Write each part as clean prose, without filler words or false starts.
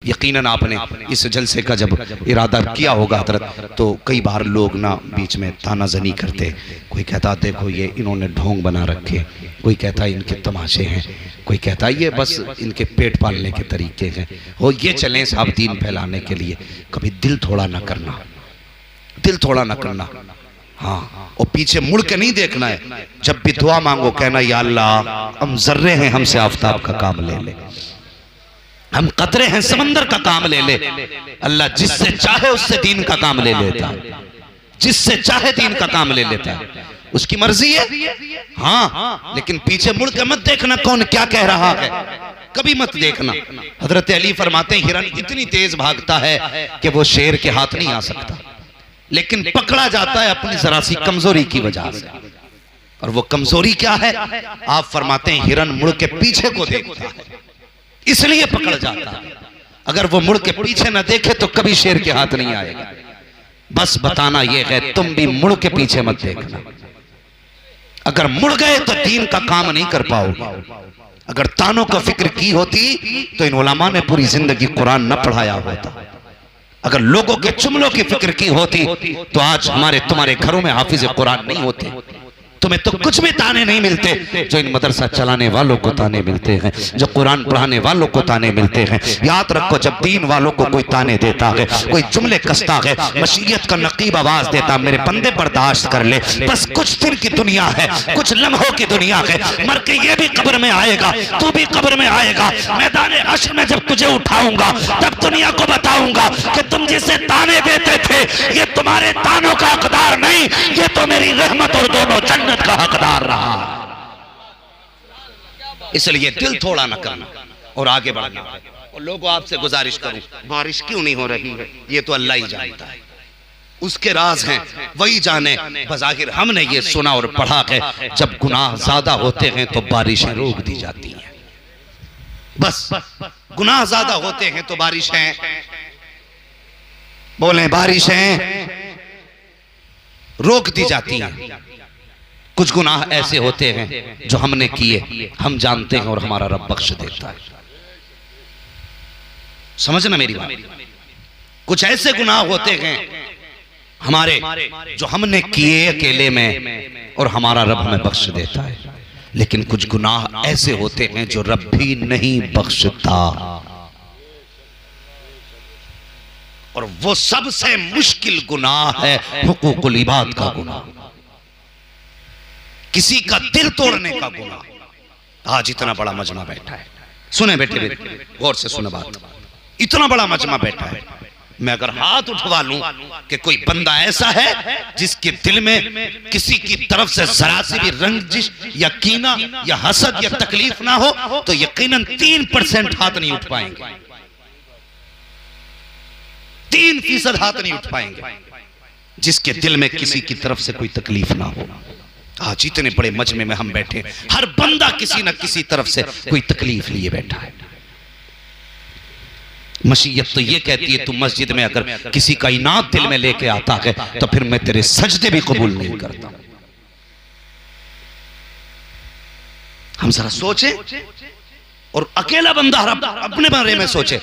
यकीनन आपने इस जलसे का जब इरादा किया होगा हजरत, तो कई बार लोग ना बीच में तानाजनी करते, कोई कहता देखो ये इन्होंने ढोंग बना रखे, कोई कहता इनके तमाशे हैं, कोई कहता ये बस इनके पेट पालने के तरीके हैं, हो ये चलें साहब दीन फैलाने के लिए। कभी दिल थोड़ा ना करना, दिल थोड़ा ना करना। हाँ, और पीछे मुड़ के नहीं देखना है। जब भी दुआ मांगो कहना या अल्लाह हम जर्रे हैं, हमसे आफताब का काम ले ले, हम कतरे हैं समंदर का काम ले ले। अल्लाह जिससे चाहे उससे दीन का काम ले लेता है, जिससे चाहे दीन का काम ले लेता है, उसकी मर्जी है। हाँ, लेकिन पीछे मुड़ के मत देखना कौन क्या कह रहा है, कभी मत देखना। हजरत अली फरमाते हैं हिरन इतनी तेज भागता है कि वो शेर के हाथ नहीं आ सकता, लेकिन पकड़ा जाता है अपनी जरा सी कमजोरी की वजह से। और वो कमजोरी क्या है? आप फरमाते हैं हिरन मुड़ के पीछे को देखता है, इसलिए पकड़ जाता है। अगर वो मुड़ के पीछे न देखे तो कभी शेर के हाथ नहीं आएगा। बस बताना यह है तुम भी मुड़ के पीछे मत देखना। अगर मुड़ गए तो दीन का काम नहीं कर पाओगे। अगर तानों का फिक्र की होती तो इन उलमा ने पूरी जिंदगी कुरान न पढ़ाया होता। अगर लोगों के जुमलों की फिक्र की होती तो आज हमारे तुम्हारे घरों में हाफिज कुरान नहीं होते। तुम्हें तो कुछ भी ताने नहीं मिलते जो इन मदरसा चलाने वालों को ताने मिलते हैं, जो कुरान पढ़ाने वालों को ताने मिलते हैं। याद रखो, जब दीन वालों को कोई ताने देता है, कोई जुमले कसता है, मशीयत का नकीब आवाज देता, मेरे बंदे बर्दाश्त कर ले, बस कुछ दिन की दुनिया है, कुछ लम्हों की दुनिया है, मर के ये भी कब्र में आएगा, तू भी कब्र में आएगा। मैदान हश्र में जब तुझे उठाऊंगा तब दुनिया को बताऊंगा कि तुम जिसे ताने देते थे ये तुम्हारे तानों का हकदार नहीं, ये तो मेरी रहमत और दोनों जन्नत का हकदार रहा। इसलिए दिल थोड़ा न करना और आगे बढ़ना। और लोगों आपसे गुजारिश करूं, बारिश क्यों नहीं हो रही है ये तो अल्लाह ही जानता है, उसके राज हैं वही जाने। बज़ाहिर हमने ये सुना और पढ़ा है जब गुनाह ज्यादा होते हैं तो बारिशें रोक दी जाती हैं। बस गुनाह ज्यादा होते हैं तो बारिशें, बोले बारिशें रोक दी जाती हैं। कुछ गुनाह ऐसे होते हैं जो हमने किए, हम जानते हैं और हमारा रब बख्श देता है। समझना मेरी बात। कुछ ऐसे गुनाह होते हैं हमारे जो हमने किए अकेले में और हमारा रब हमें बख्श देता है, लेकिन कुछ गुनाह ऐसे होते हैं जो रब भी नहीं बख्शता। और वो सबसे मुश्किल गुनाह है हुकूकुल इबाद का गुनाह, किसी का दिल तोड़ने का गुनाह। आज इतना बड़ा मजमा बैठा है, सुने बेटे गौर से सुने बात, इतना बड़ा मजमा बैठा है। मैं अगर हाथ उठवा लूं कि कोई बंदा ऐसा है जिसके दिल में किसी की तरफ से जरा सी भी रंजिश या कीना या हसद या तकलीफ ना हो, तो यकीनन 3% हाथ नहीं उठ पाएंगे, 3% हाथ नहीं उठ पाएंगे जिसके दिल में किसी की तरफ से कोई तकलीफ ना हो। आज इतने बड़े मजमे में हम बैठे, हर बंदा किसी न किसी तरफ से कोई तकलीफ लिए बैठा है। मशीयत तो ये कहती है तू मस्जिद में अगर किसी का इनाद दिल में लेके आता है तो फिर मैं तेरे सजदे भी कबूल नहीं करता। हम जरा सोचे और अकेला बंदा अपने बारे में सोचे।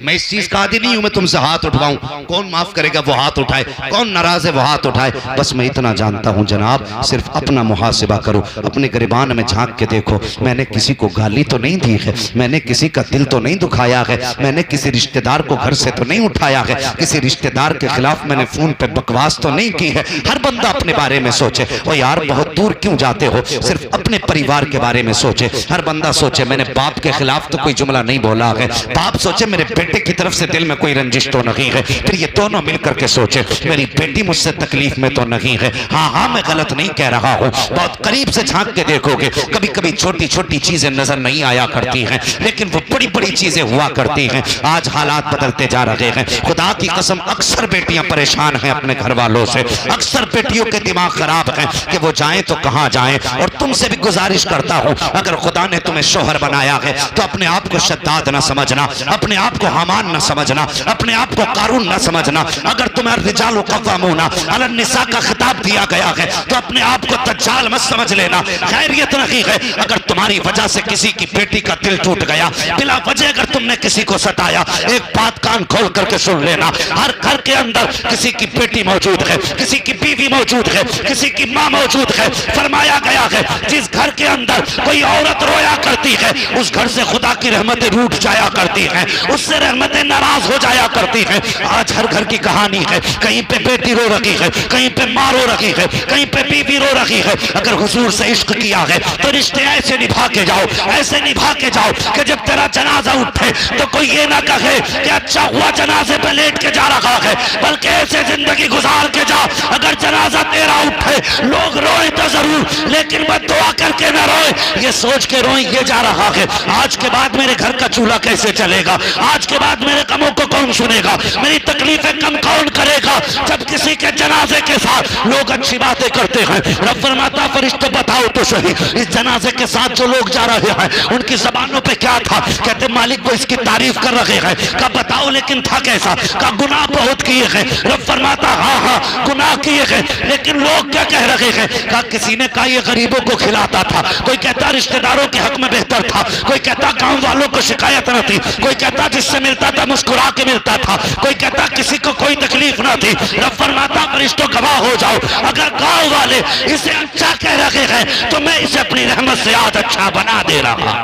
मैं इस चीज का आदी नहीं हूं मैं तुमसे हाथ उठवाऊं, कौन माफ करेगा वो हाथ उठाए, कौन नाराज है वो हाथ उठाए। बस मैं इतना जानता हूं जनाब, सिर्फ अपना मुहासिबा करो, अपने गिरबान में झांक के देखो। मैंने किसी को गाली तो नहीं दी है, मैंने किसी का दिल तो नहीं दुखाया है, मैंने किसी रिश्तेदार को घर से तो नहीं उठाया है, किसी रिश्तेदार के खिलाफ मैंने फोन पे बकवास तो नहीं की है। हर बंदा अपने बारे में सोचे। ओ यार बहुत दूर क्यों जाते हो, सिर्फ अपने परिवार के बारे में सोचे। हर बंदा सोचे मैंने बाप के खिलाफ तो कोई जुमला नहीं बोला है, बाप सोचे मेरे बेटे की तरफ से दिल में कोई रंजिश तो नहीं है, फिर ये दोनों मिलकर के सोचे मेरी बेटी मुझसे तकलीफ में तो नहीं है। हाँ हाँ मैं गलत नहीं कह रहा हूँ, बहुत करीब से झांक के देखोगे कभी कभी छोटी छोटी चीजें नजर नहीं आया करती हैं, लेकिन वो बड़ी बड़ी चीजें हुआ करती हैं। आज हालात बदलते जा रहे हैं, खुदा की कसम अक्सर बेटियां परेशान हैं अपने घर वालों से, अक्सर बेटियों के दिमाग खराब हैं कि वो जाएं तो कहां जाएं। और तुमसे भी गुजारिश करता हूं अगर खुदा ने तुम्हें शोहर बनाया है तो अपने आप को शद्दाद न समझना, अपने आप को हमान न समझना, अपने आप को कारून न समझना। अगर तुम्हें रिजाल कव्वामूना अलन निसा का खिताब दिया गया है तो अपने आप को दज्जाल मत समझ लेना। खैरियत नहीं है अगर तुम्हारी वजह से किसी की बेटी का दिल टूट गया, बिला वजह अगर तुमने किसी को सताया, एक बात कान खोल करके सुन लेना, हर घर के अंदर किसी की बेटी मौजूद है, किसी की बीवी मौजूद है, किसी की माँ मौजूद है। फरमाया गया है जिस घर के अंदर कोई औरत रोया करती है उस घर से खुदा की रहमतें रूठ जाया करती हैं, उससे रहमतें नाराज हो जाया करती हैं। आज हर घर की कहानी है, कहीं पे बेटी रो रही है, कहीं पे माँ रो रही है, कहीं पे बीवी रो रही है। अगर हुजूर से इश्क किया है तो रिश्ते ऐसे निभा के जाओ, ऐसे निभा के जाओ कि जब तेरा जनाजा उठे तो कोई ये ना कहे कि अच्छा हुआ जनाजे पे लेट के जा रहा है, बल्कि ऐसे जिंदगी गुजार के जा अगर जनाजा तेरा उठे लोग रोए तो जरूर लेकिन बस दुआ करके ना रोए, ये सोच के रोए ये जा रहा है आज के बाद मेरे घर का चूल्हा कैसे चलेगा, आज के बाद मेरे कमों को कौन सुनेगा, मेरी तकलीफें कम कौन करेगा। जब किसी के जनाजे के साथ लोग अच्छी बातें करते हैं, रब फरमाता फरिश्ते बताओ तो सही इस जनाजे के साथ जो लोग जा रहे हैं उनकी जबानों पे क्या था, कहते मालिक वो इसकी तारीफ कर रहे हैं। कब बताओ लेकिन था कैसा, का गुनाह बहुत किए हैं। रब फरमाता हाँ हाँ गुनाह किए हैं लेकिन लोग क्या कह रहे हैं, का किसी ने कहा ये गरीबों को खिलाता था, कोई कहता रिश्तेदारों के हक में बेहतर था, कोई कहता गांव वालों को शिकायत न थी, कोई कहता जिससे मिलता था मुस्कुरा के मिलता था, कोई कहता किसी को कोई तकलीफ ना थी। रब फरमाता फरिश्तों गवाह हो जाओ अगर गांव वाले इसे अच्छा कह रहे हैं तो मैं इसे अपनी रहमत से आज अच्छा बना दे रहा।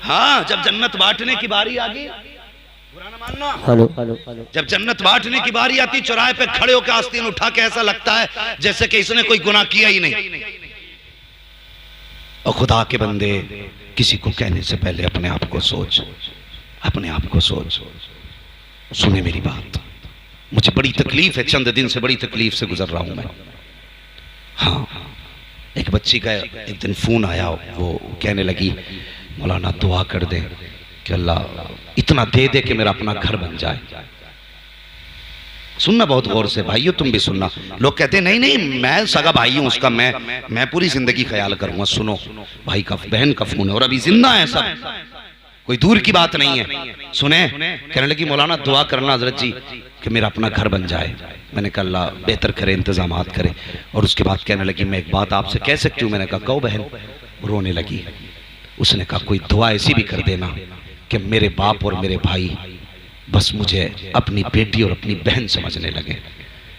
हाँ जब जन्नत बांटने की बारी आ गई, बुरा ना मानना, हेलो, जब जन्नत बांटने की बारी आती चौराहे पे खड़े होकर आस्तीन उठा के ऐसा लगता है जैसे कि इसने कोई गुनाह किया ही नहीं। और खुदा के बंदे किसी को कहने से पहले अपने आप को सोच, अपने आप को सोच। सुने मेरी बात, मुझे बड़ी तकलीफ है, चंद दिन से बड़ी तकलीफ से गुजर रहा हूं मैं। हाँ एक बच्ची का एक दिन फोन आया, वो कहने लगी मौलाना दुआ कर दे कि अल्लाह इतना दे दे कि मेरा अपना घर बन जाए। सुनना बहुत गौर से भाइयों, तुम भी सुनना। लोग कहते हैं नहीं नहीं मैं सगा भाई हूं उसका, मैं पूरी जिंदगी ख्याल करूंगा। सुनो भाई का बहन का फोन है और अभी जिंदा है सब, कोई दूर की बात नहीं है। सुने कहने लगी मौलाना दुआ करना हजरत जी कि मेरा अपना घर बन जाए। मैंने कहा अल्लाह बेहतर करे, इंतजामात करे। और उसके बाद कहने लगी मैं एक बात आपसे कह सकती हूँ। मैंने कहा कहो बहन। रोने लगी। उसने कहा कोई दुआ ऐसी भी कर देना कि मेरे बाप और मेरे भाई बस मुझे अपनी बेटी और अपनी बहन समझने लगे।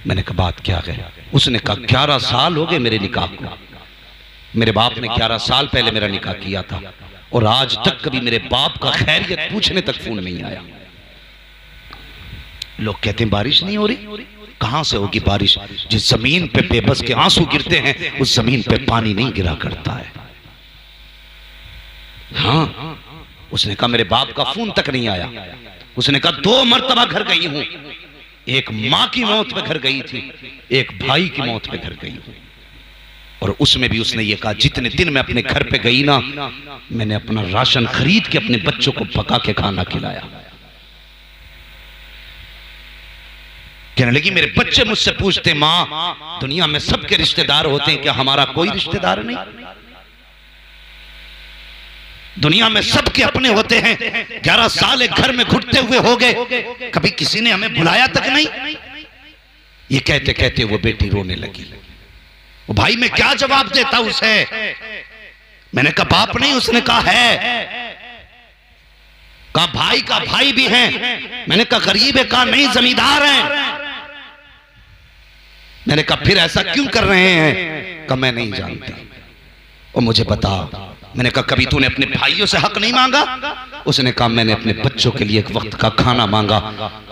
मैंने कहा बात क्या है? उसने कहा 11 साल हो गए मेरे निकाह को, मेरे बाप ने 11 साल पहले मेरा निकाह किया था और आज तक कभी मेरे बाप का खैरियत पूछने तक फोन नहीं आया। लोग कहते हैं बारिश नहीं हो रही, कहां से होगी बारिश? जिस जमीन पे बेबस के आंसू गिरते हैं उस जमीन पे पानी नहीं गिरा करता है। हाँ उसने कहा मेरे बाप का फोन तक नहीं आया। उसने कहा 2 मरतबा घर गई हूं, एक मां की मौत पे घर गई थी, एक भाई की मौत पे घर गई हूं। और उसमें भी उसने ये कहा जितने दिन मैं अपने घर पे गई ना, मैंने अपना राशन खरीद के अपने बच्चों को पका के खाना खिलाया। कहने लगी मेरे बच्चे मुझसे पूछते माँ दुनिया में सबके रिश्तेदार होते हैं, क्या हमारा कोई रिश्तेदार नहीं? दुनिया में सबके अपने होते हैं, 11 साल एक घर में घुटते हुए हो गए, कभी किसी ने हमें बुलाया तक नहीं। ये कहते कहते वो बेटी रोने लगी। वो भाई मैं क्या जवाब देता उसे? मैंने कहा बाप नहीं, उसने कहा है। कहा भाई का भाई भी है। मैंने कहा गरीब है? कहा नहीं जमींदार है। मैंने कहा फिर ऐसा क्यों कर रहे हैं? कहा मैं नहीं जानती और मुझे बता। मैंने कहा कभी तूने अपने भाइयों से हक नहीं मांगा? उसने कहा मैंने अपने बच्चों के लिए एक वक्त का खाना मांगा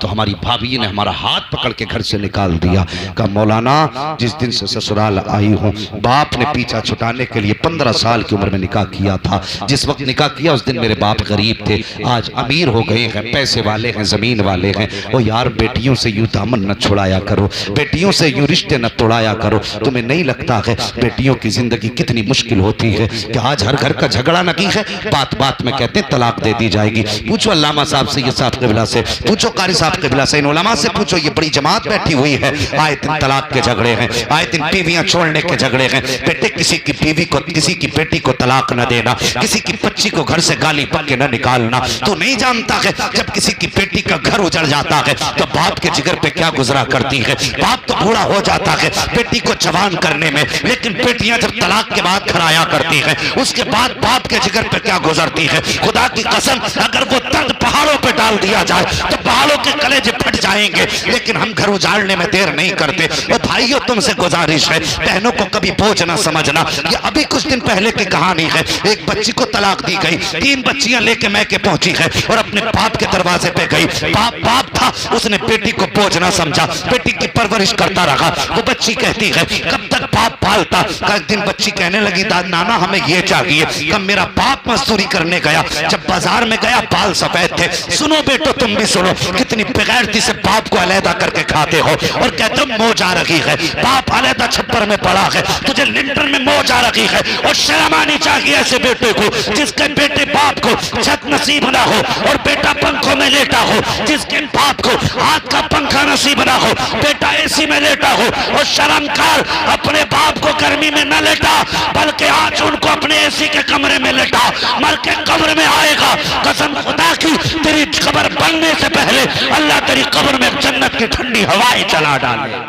तो हमारी भाभी ने हमारा हाथ पकड़ के घर से निकाल दिया। कहा मौलाना जिस दिन से ससुराल आई हूँ बाप ने पीछा छुटाने के लिए 15 साल की उम्र में निकाह किया था। जिस वक्त निकाह किया उस दिन मेरे बाप गरीब थे, आज अमीर हो गए हैं, पैसे वाले हैं, जमीन वाले हैं। ओ यार बेटियों से यूं दामन न छुड़ाया करो, बेटियों से यूं रिश्ते न तोड़ाया करो। तुम्हें नहीं लगता है बेटियों की जिंदगी कितनी मुश्किल होती है कि आज हर घर का झगड़ा नकी है, बात बात में कहते हैं तलाक दे दी जाएगी। पूछो अल्लामा साहब सैयद साहब क़िबला से, पूछो कारी साहब क़िबला से, इन उलमा से पूछो। ये बड़ी जमात बैठी हुई है, आए दिन तलाक के झगड़े हैं, आए दिन बीवियां छोड़ने के झगड़े हैं। बेटे किसी की बीवी को, किसी की बेटी को तलाक न देना, किसी की बच्ची को घर से गाली पक के न निकालना। तो नहीं जानता है जब किसी की बेटी का घर उजड़ जाता है तो बाप के जिगर पे क्या गुजरा करती है। बाप तो बूढ़ा हो जाता है बेटी को जवान करने में, लेकिन बेटियां जब तलाक के बाद घर आया करती है उसके बाद बाप के जिगर पे क्या गुजरती है। खुदा की कसम अगर वो दर्द पहाड़ों पे डाल दिया जाए तो पहाड़ों के कलेजे फट जाएंगे, लेकिन हम घर उजाड़ने में देर नहीं करते। और भाइयों तुमसे गुजारिश है, बहनों को कभी बोझ ना समझना। ये अभी कुछ दिन पहले की कहानी है, एक बच्ची को तलाक दी गई, 3 बच्चियां लेके मैके पहुंची है और अपने बाप के दरवाजे पे गई। बाप था, उसने बेटी को बोझ ना समझा, बेटी की परवरिश करता रहा। वो बच्ची कहती है कब तक बाप पालता। एक दिन बच्ची कहने लगी नाना हमें ये चाहिए। कब मेरा बाप मजदूरी करने गया, जब बाजार में गया बाल सफेद थे। सुनो बेटो तुम भी सुनो, कितनी बेगैरती से बाप को अलहदा करके खाते हो और कहते हो मोज आ रही है। बाप अलहदा छप्पर में पड़ा है, तुझे लिंटर में मोज आ रही है। और शर्म आनी चाहिए ऐसे बेटे को जिसके बेटे बाप को छत नसीब ना हो और बेटा पंखों में लेटा हो, जिसके बाप को हाथ का पंखा नसीब ना हो, बेटा एसी में लेटा हो। और शर्मकार अपने बाप को गर्मी में न लेटा, बल्कि आज उनको अपने एसी के कमरे में लेटा। मर के कब्र में आएगा, कसम खुदा की तेरी कब्र बनने से पहले अल्लाह तेरी कब्र में जन्नत की ठंडी हवाएं चला डाले।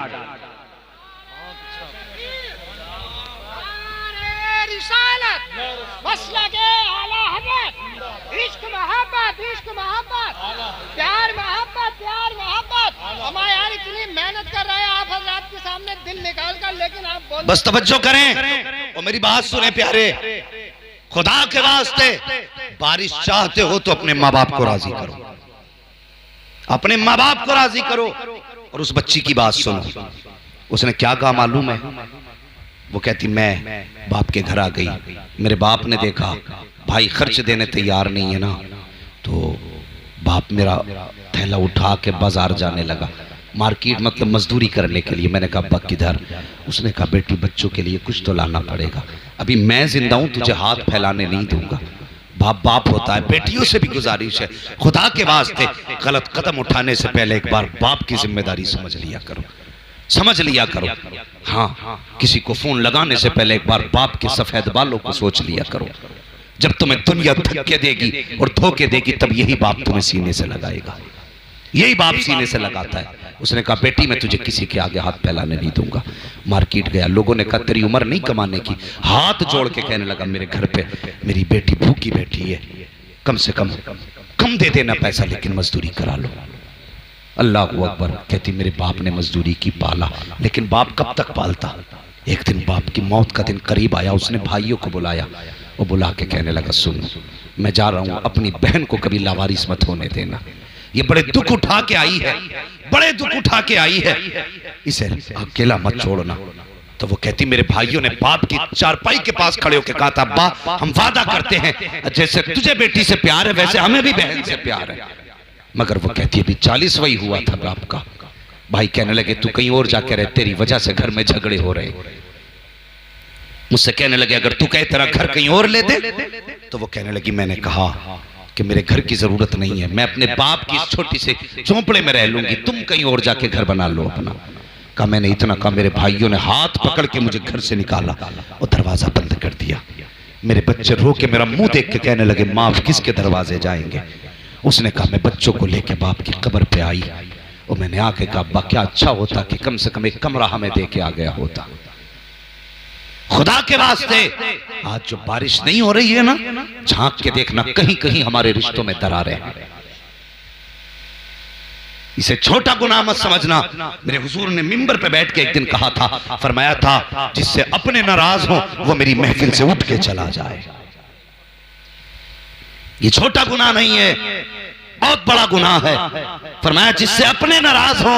प्यार मोहब्बत हमारे यार इतनी मेहनत कर रहे हैं आप हज़रात के सामने दिल निकाल कर, लेकिन आप बोल बस तवज्जो करें और मेरी बात सुने प्यारे। खुदा के वास्ते बारिश चाहते हो तो अपने माँ बाप को राजी करो, अपने माँ बाप को राजी करो। और उस बच्ची की बात सुनो, उसने क्या कहा मालूम है? वो कहती मैं बाप के घर आ गई, मेरे बाप ने देखा भाई खर्च देने तैयार नहीं है ना, तो बाप मेरा थैला उठा के बाजार जाने लगा, मार्केट मतलब मजदूरी करने के लिए। मैंने कहा अब्बा किधर? उसने कहा बेटी बच्चों के लिए कुछ तो लाना पड़ेगा, अभी मैं जिंदा हूं तुझे हाथ फैलाने नहीं दूंगा। बाप बाप होता है। बेटियों से भी गुजारिश है, खुदा के वास्ते गलत कदम उठाने से पहले एक बार बाप की जिम्मेदारी समझ लिया करो, समझ लिया करो। हाँ, किसी को फोन लगाने से पहले एक बार बाप के सफेद बालों को सोच लिया करो। जब तुम्हें दुनिया धक्के देगी और धोखे देगी तब यही बाप तुम्हें सीने से लगाएगा, यही बाप सीने से लगाता है। उसने कहा बेटी मैं तुझे किसी के आगे हाथ फैलाने नहीं दूंगा। मार्केट गया, लोगों ने कहा तेरी उम्र नहीं कमाने की। हाथ जोड़ के कहने लगा मेरे घर पे मेरी बेटी भूखी बैठी है, कम से कम दे देना पैसा, लेकिन मजदूरी करा लो। अल्लाह अकबर। कहती मेरे बाप ने मजदूरी की, पाला, लेकिन बाप कब तक पालता? एक दिन बाप की मौत का दिन करीब आया, उसने भाइयों को बुलाया और बुला के कहने लगा सुन मैं जा रहा हूं, अपनी बहन को कभी लावारिस मत होने देना। ये बड़े दुख उठा के आई है, बड़े दुख उठा के आई है, इसे अकेला मत छोड़ना। तो वो कहती मेरे भाइयों ने बाप की चारपाई के पास खड़े होकर कहा था अब्बा हम वादा करते हैं जैसे तुझे बेटी से प्यार है वैसे हमें भी बहन से प्यार है। मगर वो कहती अभी 40वां हुआ था बाप का। भाई कहने लगे तू कहीं और जाके रहे, तेरी वजह से घर में झगड़े हो रहे। मुझसे कहने लगे अगर तू कहे तेरा घर कहीं और ले दे, तो वो कहने लगी मैंने कहा कि मेरे घर की जरूरत नहीं है, मैं अपने बाप की छोटी से झोंपड़े में रह लूंगी, तुम कहीं और जाके घर बना लो अपना। कहा मैंने इतना कहा, मेरे भाइयों ने हाथ पकड़ के मुझे घर से निकाला और दरवाजा बंद कर दिया। मेरे बच्चे रो के मेरा मुंह देख के कहने लगे माँ किसके दरवाजे जाएंगे? उसने कहा मैं बच्चों को लेके बाप की कब्र पे आई और मैंने आके कहा अब्बा क्या अच्छा होता कि कम से कम एक कमरा हमें दे के आ गया होता। खुदा के वास्ते आज जो बारिश नहीं हो रही है ना, झांक के देखना कहीं कहीं हमारे रिश्तों में दरारें हैं। इसे छोटा गुनाह मत समझना। मेरे हुजूर ने मिंबर पे बैठ के एक दिन कहा था, फरमाया था जिससे अपने नाराज हो वो मेरी महफिल से उठ के चला जाए। ये छोटा गुनाह नहीं है, बहुत बड़ा गुनाह है। फरमाया जिससे अपने नाराज हो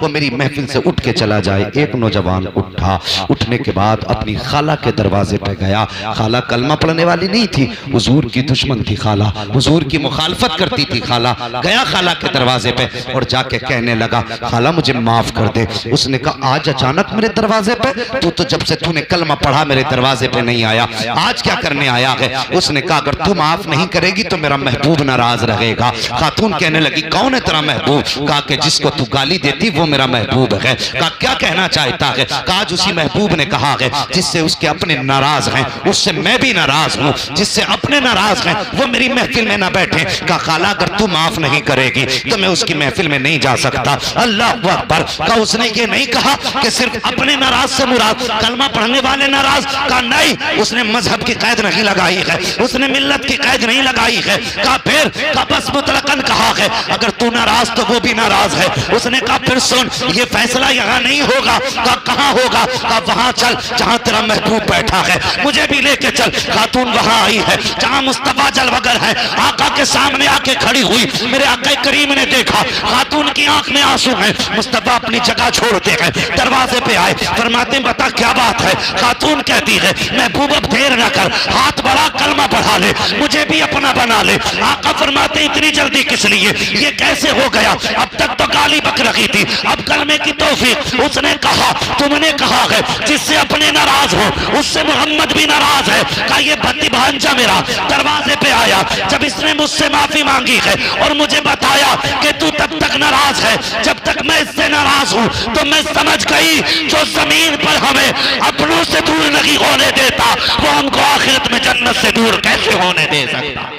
वो मेरी महफिल से उठ के चला जाए। एक नौजवान उठा, उठने के बाद अपनी खाला के दरवाजे पे गया। खाला कलमा पढ़ने वाली नहीं थी, हुजूर की दुश्मन थी खाला, हुजूर की मुखालफत करती थी खाला। गया खाला के दरवाजे पे और जाके कहने लगा खाला मुझे माफ कर दे। उसने कहा आज अचानक मेरे दरवाजे पे? तू तो जब से तूने कलमा पढ़ा मेरे दरवाजे पे नहीं आया, आज क्या करने आया है? उसने कहा अगर तू माफ नहीं करेगी तो मेरा महबूब नाराज रहेगा। खातून कहने लगी कौन है तेरा महबूब? कहा कि जिसको तू गाली देती वो मेरा महबूब है। कहा क्या कहना चाहता है? कहा उसी महबूब ने कहा है जिससे उसके अपने नाराज हैं उससे मैं भी नाराज हूँ, जिससे अपने नाराज हैं वो मेरी महफिल में ना बैठे। कहा खाला अगर तू माफ नहीं करेगी तो मैं उसकी महफिल में नहीं जा सकता। अल्लाह अकबर। कहा उसने ये नहीं कहा कि सिर्फ अपने नाराज से मुराद कलमा पढ़ने वाले नाराज? कहा नहीं, उसने मजहब की कैद नहीं लगाई है, उसने मिल्लत की कैद नहीं लगाई है। कहा फिर? कहा बस मुतलकन कहा है अगर तू नाराज तो वो भी नाराज है। उसने कहा फिर सुन ये फैसला यहाँ नहीं होगा। कहा कहाँ होगा? कहा वहां चल जहाँ तेरा महबूब बैठा है, मुझे भी लेके चल। खातून वहां आई है जहाँ मुस्तफा जलवगर है, आका के सामने आके खड़ी हुई। मेरे आका करीम ने देखा खातून की आंख में आंसू है। मुस्तफा अपनी जगह छोड़ते हैं, दरवाजे पे आए, फरमाते बता क्या बात है? खातून कहती है महबूब अब देर न कर, हाथ बढ़ा कलमा पढ़ा ले, मुझे भी अपना बना ले। आका फरमाते इतनी जल्दी किस लिए? ये कैसे हो गया? अब तक तो गाली बक रही थी, अब कलमे की तौफीक। उसने कहा तुमने कहा है जिससे अपने नाराज हो उससे मोहम्मद भी नाराज है। कहा ये भत्ती भांजा मेरा दरवाजे पे आया जब इसने मुझसे माफी मांगी है और मुझे बताया कि तू तब तक नाराज है जब तक मैं इससे नाराज हूं, तो मैं समझ गई जो जमीन पर हमें अपनों से दूर नहीं होने देता वो हमको आखिरत में जन्नत से दूर कैसे होने दे सकता।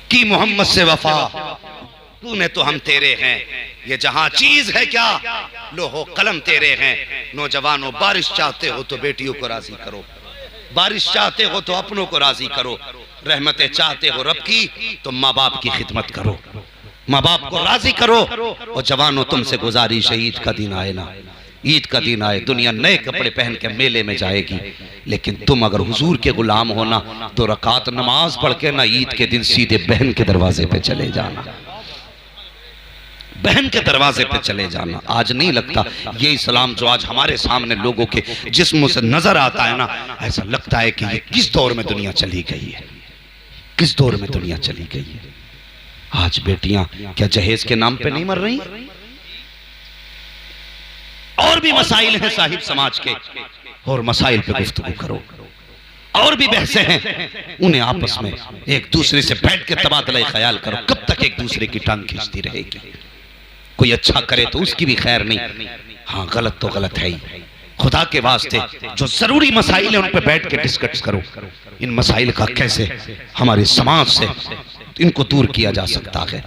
की मोहम्मद से वफा तूने तो हम तेरे हैं, ये जहां चीज है क्या लोहो कलम तेरे हैं। नौजवानों बारिश चाहते हो तो बेटियों को राजी करो, बारिश चाहते हो तो अपनों को राजी करो, रहमतें चाहते हो रब की तो माँ बाप की खिदमत करो, माँ बाप को राजी करो। और जवानों तुमसे गुजारिश है ईद का दिन आए ना, ईद का दिन आए, दुनिया नए कपड़े पहन के मेले में जाएगी, लेकिन तुम अगर हुजूर के गुलाम होना तो रकात नमाज पढ़ के ना ईद के दिन सीधे बहन के दरवाजे पे चले जाना, बहन के दरवाजे पे चले जाना। आज नहीं लगता ये इस्लाम जो आज हमारे सामने लोगों के जिस्मों से नजर आता है ना, ऐसा लगता है कि ये किस दौर में दुनिया चली गई है, किस दौर में दुनिया चली गई है। आज बेटियां क्या जहेज के नाम पे नहीं मर रही? और भी मसाइल हैं साहिब समाज के, और मसाइल पे गुफ्तगू करो, और भी बहसें हैं, उन्हें आपस में एक दूसरे से बैठ के तबादला ख्याल करो। कब तक एक दूसरे की टांग खींचती रहेगी? कोई अच्छा करे तो उसकी भी खैर नहीं, हाँ गलत तो गलत है ही। खुदा के वास्ते जो जरूरी मसाइल है उन पे बैठ के डिस्कस करो, इन मसाइल का कैसे हमारे समाज से इनको दूर किया जा सकता है।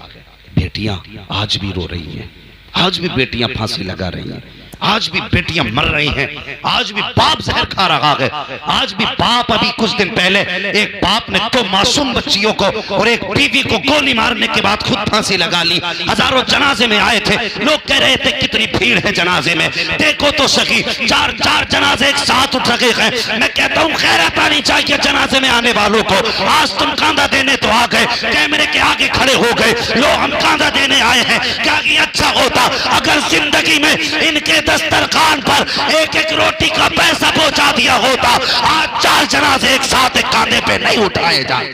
बेटियां आज भी रो रही हैं, आज भी बेटियां फांसी लगा रही हैं, आज भी बेटियां मर रही हैं, आज भी बाप जहर खा रहा है, आज भी बाप, अभी कुछ दिन पहले एक बाप ने तो मासूम बच्चियों को और एक बीवी को गोली मारने के बाद खुद फांसी लगा ली। हजारों जनाजे में आए थे, लोग कह रहे थे कितनी भीड़ है जनाजे में, देखो तो सही, चार चार जनाजे एक साथ उठ रहे हैं। मैं कहता हूँ खैरत आनी चाहिए जनाजे में आने वालों को। आज तुम कांधा देने तो आ गए, कैमरे के आगे खड़े हो गए, लो हम कांधा देने आए हैं। क्या ये अच्छा होता अगर जिंदगी में इनके दस्तरखान पर एक एक रोटी का पैसा पहुंचा दिया होता? आज चार जनाजे एक साथ एक कांधे पे नहीं उठाए जाए।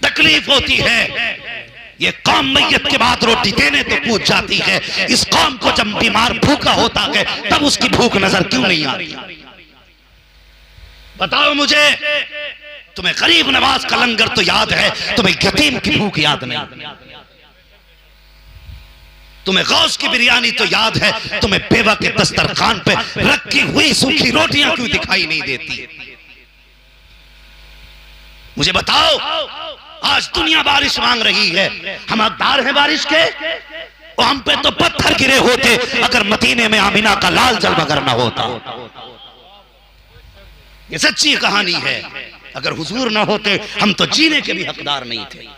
तकलीफ होती है, ये कौम मैयत के बाद रोटी देने तो पूछ जाती है, इस कौम को जब बीमार भूखा होता है तब उसकी भूख नजर क्यों नहीं आती? बताओ मुझे, तुम्हें गरीब नवाज का लंगर तो याद है, तुम्हें यतीम की भूख याद नहीं। तुम्हें गौस की बिरयानी तो याद है, तुम्हें बेवा के दस्तरखान पे रखी हुई सूखी रोटियां क्यों दिखाई नहीं देती? मुझे बताओ, आज दुनिया बारिश मांग रही है, हम हकदार हैं बारिश के? और हम पे तो पत्थर गिरे होते अगर मदीने में आमिना का लाल जलमगर न होता। ये सच्ची कहानी है, अगर हुजूर ना होते हम तो जीने के भी हकदार नहीं थे,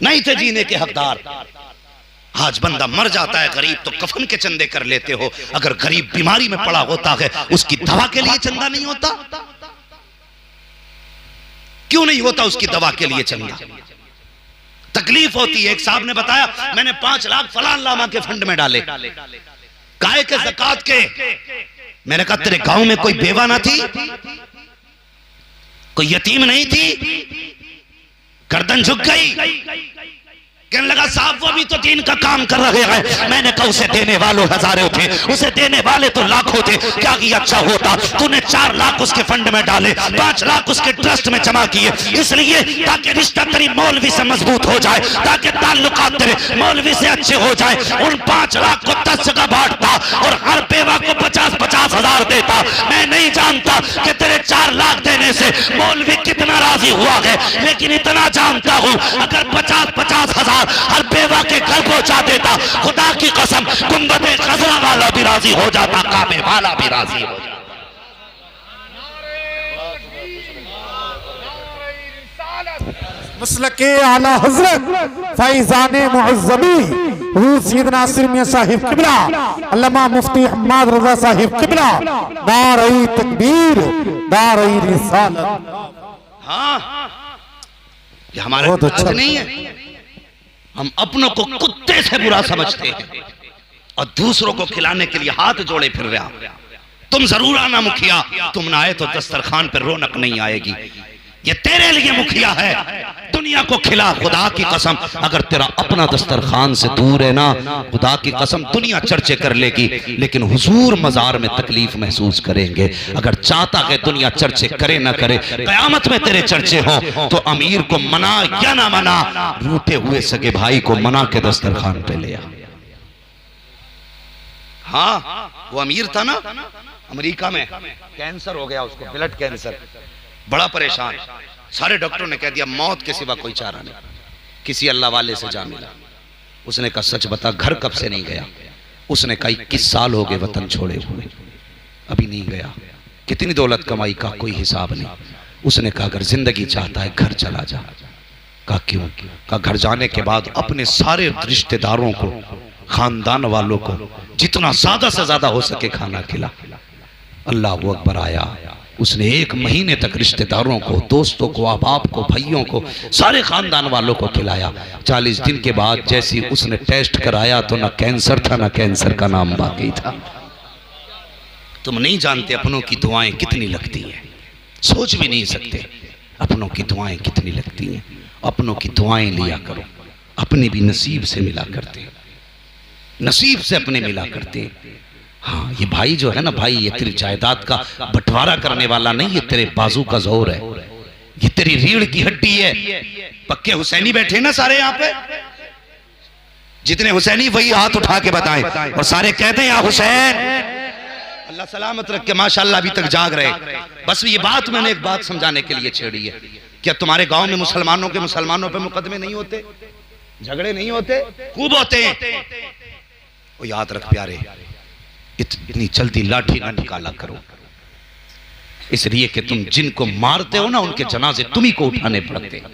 नहीं थे जीने के हकदार। आज बंदा मर जाता है गरीब तो कफन के चंदे कर लेते हो, अगर गरीब बीमारी में पड़ा होता है उसकी दवा के लिए चंदा नहीं होता। क्यों नहीं होता उसकी दवा के लिए चंदा? तकलीफ होती है। एक साहब ने बताया मैंने 5 लाख फलान लामा के फंड में डाले, काहे के ज़कात के। मैंने कहा तेरे गांव में कोई बेवा ना थी, कोई यतीम नहीं थी? गर्दन झुक गई। कहने लगा साहब वो भी तो दीन का काम कर रहे हैं। मैंने कहा उसे देने वालों हजारों थे, उसे देने वाले तो लाखों थे। क्या किया अच्छा होता तूने 4 लाख उसके फंड में डाले, 5 लाख उसके ट्रस्ट में जमा किए, इसलिए ताकि रिश्ता तेरी मौलवी से मजबूत हो जाए, ताकि ताल्लुकात तेरे मौलवी से अच्छे हो जाए। उन 5 लाख को 10 जगह बांटता और हर बेवा को 50-50 हजार देता। मैं नहीं जानता कि तेरे 4 लाख देने से मौलवी कितना राजी हुआ है, लेकिन इतना जानता हूं अगर 50-50 हजार हर बेवा के घर पहुंचा देता, खुदा की कसम गुंबदे खजरा वाला भी राजी हो जाता, काबे वाला भी राजी हो जाता। मसलके आला हजरत फैजाने मुअज़्ज़मी हुज़ूर सैयदना सिरमिया साहिब किबला अल्लामा मुफ्ती हम्माद रज़ा साहिब किबला नारे तकबीर नारे रिसालत। हाँ, ये हमारा अच्छा नहीं है। हम अपनों को कुत्ते से बुरा समझते हैं और दूसरों को खिलाने के लिए हाथ जोड़े फिर रहा। तुम जरूर आना मुखिया, तुम ना आए तो दस्तरखान पर रौनक नहीं आएगी। ये तेरे लिए मुखिया है, दुनिया को खिला। खुदा की कसम अगर तेरा अपना दस्तरखान से दूर है ना, खुदा की कसम दुनिया चर्चे कर लेगी, लेकिन हुजूर मजार में तकलीफ महसूस करेंगे। अगर चाहता है दुनिया चर्चे करे ना करे, कयामत में तेरे चर्चे हो तो अमीर को मना या ना मना, रूठे हुए सगे भाई को मना के दस्तरखान पे ले आ। हाँ, वो अमीर था ना अमेरिका में, कैंसर हो गया उसको, ब्लड कैंसर, बड़ा परेशान। सारे डॉक्टरों ने कह दिया मौत के सिवा कोई चारा नहीं। किसी अल्लाह वाले से जा मिला, उसने कहा सच बता घर कब से नहीं गया? उसने कहा 21 साल हो गए वतन छोड़े हुए, अभी नहीं गया। कितनी दौलत कमाई का कोई हिसाब नहीं। उसने कहा अगर जिंदगी चाहता है घर चला जा। कहा क्यों? कहा घर जाने के बाद अपने सारे रिश्तेदारों को, खानदान वालों को जितना ज्यादा से ज्यादा हो सके खाना खिला। अल्लाह अकबर आया। उसने 1 महीने तक रिश्तेदारों को, दोस्तों को, अहबाब को, भाइयों को, सारे खानदान वालों को खिलाया। 40 दिन के बाद जैसी उसने टेस्ट कराया तो ना कैंसर था ना कैंसर का नाम बाकी था। तुम नहीं जानते अपनों की दुआएं कितनी लगती हैं, सोच भी नहीं सकते अपनों की दुआएं कितनी लगती हैं। अपनों की दुआएं लिया करो, अपने भी नसीब से मिला करते, नसीब से अपने मिला करते। हाँ, ये भाई जो है ना भाई, ये तेरी जायदाद का बंटवारा करने वाला नहीं, ये तेरे बाजू का जोर है, ये तेरी रीढ़ की हड्डी है। पक्के हुसैनी बैठे ना सारे यहाँ पे, जितने हुसैनी वही हाथ उठा के बताएं और सारे कहते हैं या हुसैन। अल्लाह सलामत रख के माशाल्लाह अभी तक जाग रहे। बस ये बात मैंने एक बात समझाने के लिए छेड़ी है। क्या तुम्हारे गांव में मुसलमानों पे मुकदमे नहीं होते, झगड़े नहीं होते? खूब होते हैं। वो याद रख प्यारे, इतनी जल्दी लाठी ना निकाला करो, इसलिए कि तुम जिनको मारते हो ना उनके जनाजे तुम्ही को उठाने पड़ते हैं,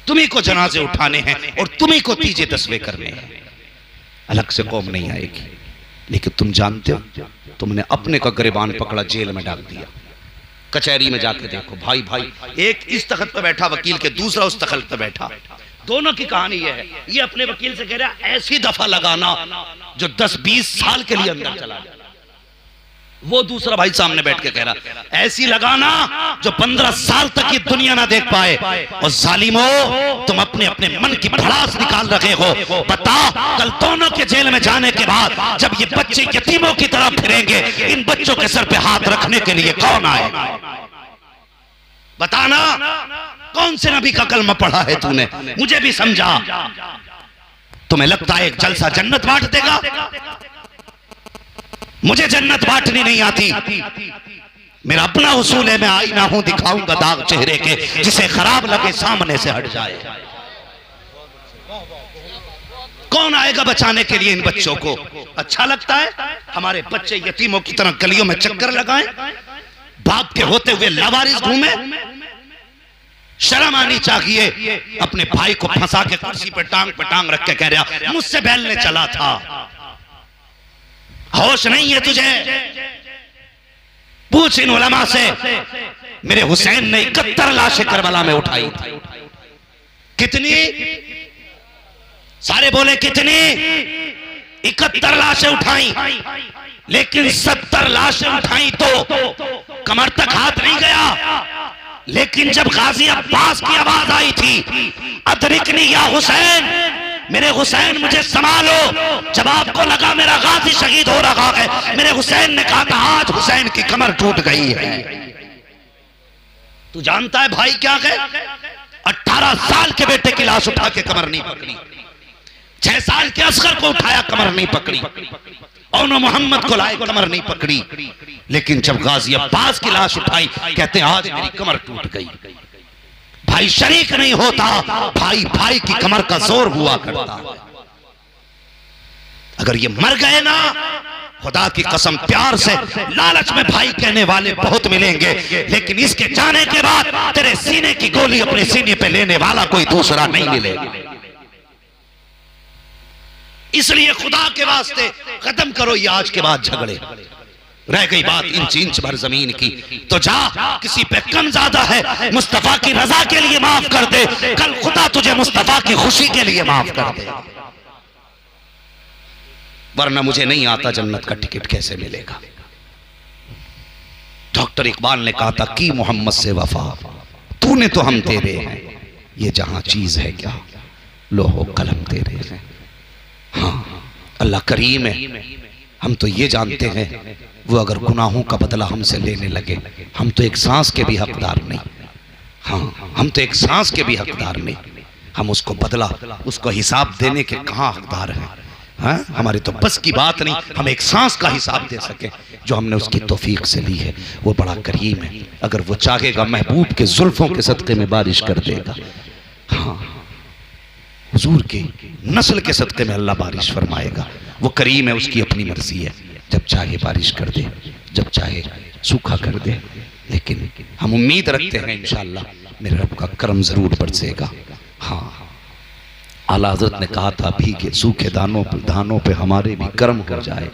तुम्ही को जनाजे उठाने हैं और तुम्ही को तीजे तस्वे करने हैं। अलग से कौम नहीं आएगी। लेकिन तुम जानते हो तुमने अपने का गिरबान पकड़ा, जेल में डाल दिया। कचहरी में जाके देखो भाई भाई, एक इस तख्त पे बैठा वकील के, दूसरा उस तख्त पे बैठा, दोनों की कहानी यह है। ये अपने वकील से कह रहा ऐसी दफा लगाना जो 10-20 साल के लिए अंदर चला जाए। वो दूसरा भाई सामने बैठ के कह रहा ऐसी लगाना जो 15 साल तक ये दुनिया ना देख पाए। और जालिमो, तुम अपने अपने मन की भड़ास निकाल रहे हो। बता कल दोनों के जेल में जाने के बाद जब ये बच्चे यतीमों की तरफ फिरेंगे, इन बच्चों के सर पे हाथ रखने के लिए कौन आएगा? बताना, कौन से नबी का कलमा पढ़ा है तूने? मुझे भी समझा। तुम्हें लगता है एक जलसा जन्नत बांट देगा? मुझे जन्नत बांटनी नहीं आती। मेरा अपना उसूल है, मैं आईना हूं, दिखाऊंगा दाग चेहरे के, जिसे खराब लगे सामने से हट जाए। कौन आएगा बचाने के लिए इन बच्चों को? अच्छा लगता है हमारे बच्चे यतीमों की तरह गलियों में चक्कर लगाएं, बाप के होते हुए लावारिस घूमे? शर्म आनी चाहिए। अपने भाई को फंसा के कुर्सी पे टांग रख के कह रहा मुझसे बैलने चला था। होश नहीं है तुझे? पूछ इन उलमा से मेरे हुसैन ने 71 लाशें करबला में उठाई थी। कितनी? सारे बोले कितनी? 71 लाशें उठाई, लेकिन 70 लाशें उठाई तो कमर तक हाथ नहीं गया। लेकिन जब गाजी अब्बास की आवाज आई थी, अदरिकनी या हुसैन, मेरे हुसैन मुझे संभालो, जब आपको लगा मेरा गाजी शहीद हो रहा है, मेरे हुसैन ने कहा था आज हुसैन की कमर टूट गई है। तू जानता है भाई क्या है? 18 साल के बेटे की लाश उठा के कमर नहीं पकड़ी, 6 साल के असगर को उठाया कमर नहीं पकड़ी, और मोहम्मद को लाए कमर नहीं पकड़ी। लेकिन जब गाजी अब्बास की लाश उठाई, कहते हैं आज मेरी कमर टूट गई। भाई शरीक नहीं होता, भाई भाई की कमर का जोर हुआ करता। अगर ये मर गए ना, खुदा की कसम प्यार से, लालच में भाई कहने वाले बहुत मिलेंगे, लेकिन इसके जाने के बाद तेरे सीने की गोली अपने सीने पे लेने वाला कोई दूसरा नहीं मिलेगा। इसलिए खुदा के वास्ते खत्म करो ये आज के बाद झगड़े। रह गई बात इंच भर जमीन की, तो जा किसी पे कम ज्यादा है, मुस्तफा की रजा के लिए माफ कर दे, कल खुदा तुझे मुस्तफा की खुशी के लिए माफ कर दे। वरना मुझे नहीं आता जन्नत का टिकट कैसे मिलेगा। डॉक्टर इकबाल ने कहा था कि मोहम्मद से वफा तूने तो हम तेरे हैं, ये जहां चीज है क्या लोहो कलम तेरे हैं। हाँ, अल्लाह करीम है। हम तो ये जानते हैं वो अगर गुनाहों का बदला हमसे लेने लगे, हम तो एक सांस के भी हकदार नहीं। हाँ, हम तो एक सांस के भी हकदार नहीं। हम उसको बदला, उसको हिसाब देने के कहाँ हकदार हैं? हाँ, हमारी तो बस की बात नहीं हम एक सांस का हिसाब दे सके जो हमने उसकी तौफीक से ली है। वो बड़ा करीम है, अगर वो चाहेगा महबूब के जुल्फों के सदक़े में बारिश कर देगा। हाँ, हुजूर की नस्ल के सदक़े में अल्लाह बारिश फरमाएगा। वो करीम है, उसकी अपनी मर्जी है, जब चाहे बारिश कर दे, जब चाहे सूखा कर दे। लेकिन हम उम्मीद रखते हैं इंशाअल्लाह मेरे रब का करम जरूर बरसेगा। हाँ, आला हज़रत ने कहा था भीगे सूखे धानों पे हमारे भी कर्म हो जाए,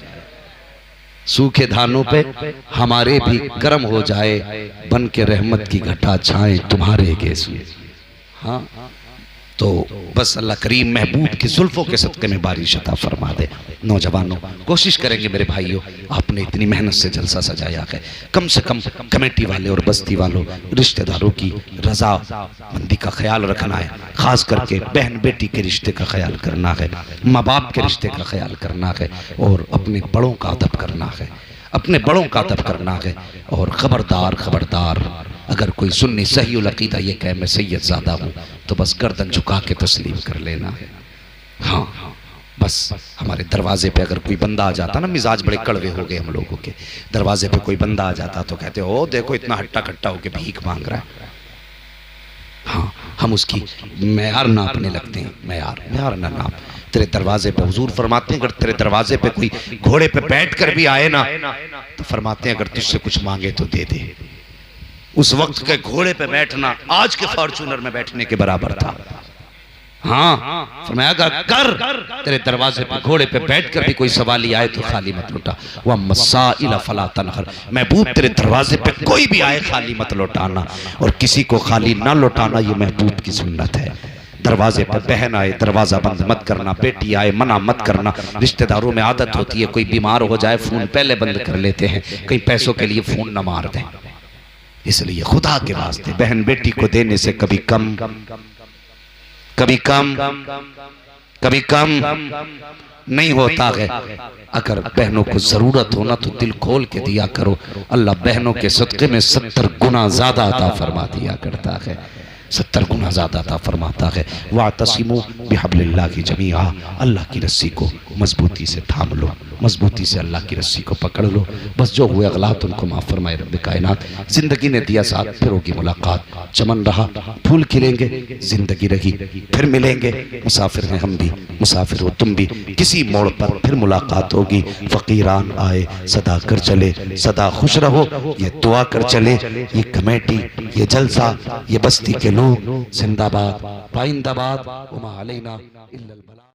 सूखे धानों पे हमारे भी कर्म हो जाए, बन के रहमत की घटा छाए तुम्हारे गेसू। हाँ, तो बस अल्लाह करीम महबूब की जुल्फों के सदक़े में बारिश अता फरमा दे। नौजवानों कोशिश करेंगे मेरे भाइयों, आपने इतनी मेहनत से जलसा सजाया है, कम से कम कमेटी वाले और बस्ती वालों रिश्तेदारों की रजा मंदी का ख्याल रखना है। ख़ास करके बहन बेटी के रिश्ते का ख्याल करना है, माँ बाप के रिश्ते का ख्याल करना है, और अपने बड़ों का अदब करना है, अपने बड़ों का अदब करना है। और खबरदार खबरदार, अगर कोई सुन्नी सही उल अक़ीदा ये कहे मैं सैयद ज़्यादा हूँ, तो बस गर्दन झुका के तस्लीम कर लेना है। हाँ, बस हमारे दरवाजे पे अगर कोई बंदा आ जाता ना, मिजाज बड़े कड़वे हो गए हम लोगों के, दरवाजे पे कोई बंदा आ जाता तो कहते हो देखो इतना हट्टा कट्टा होके भीख मांग रहा है। हाँ, हम उसकी मैयार नापने लगते हैं, मैयार ना नाप। तेरे दरवाजे पे हुजूर फरमाते हैं अगर तेरे दरवाजे पे कोई घोड़े पे बैठ कर भी आए ना, तो फरमाते हैं अगर तुझसे कुछ मांगे तो दे दे। उस वक्त के घोड़े पे बैठना आज के फॉर्चूनर में बैठने के बराबर था। हाँ, फरमाया कर तेरे दरवाजे पे घोड़े पे बैठकर भी कोई सवाली आए तो खाली मत लौटा। वह मसाइल फला तनहर, महबूब तेरे दरवाजे पे कोई भी आए खाली मत लौटाना, और किसी को खाली ना लौटाना ये महबूब की सुन्नत है। दरवाजे पर बहन आए दरवाजा बंद मत करना, बेटी आए मना मत करना। रिश्तेदारों में आदत होती है कोई बीमार हो जाए फोन पहले बंद कर लेते हैं, कहीं पैसों के लिए फोन न मार दें। इसलिए खुदा के वास्ते बहन बेटी को देने से कभी कम नहीं होता है। अगर बहनों को जरूरत हो ना तो दिल खोल के दिया करो, अल्लाह बहनों के सदक़े में 70 गुना ज्यादा अता फरमा दिया करता है, 70 गुना ज्यादा अता फरमाता है। वातसिमू बिहब्लिल्लाहि जमीआ, अल्लाह की रस्सी को मजबूती से थाम लो, मजबूती से अल्लाह की रस्सी को पकड़ लो। बस जो हुए गलत उनको माफ़ फरमाए रब कायनात। जिंदगी ने दिया साथ, फिर होगी मुलाकात। चमन रहा फूल खिलेंगे, जिंदगी रही फिर मिलेंगे। मुसाफिर हैं हम भी, मुसाफिर हो तुम भी, किसी मोड़ पर फिर मुलाकात होगी। फ़कीरान आए सदा कर चले, सदा खुश रहो ये दुआ कर चले। ये कमेटी, ये जलसा, ये बस्ती के लोग जिंदाबाद पाइंदाबाद, वमा अलैना इल्लल बलाग।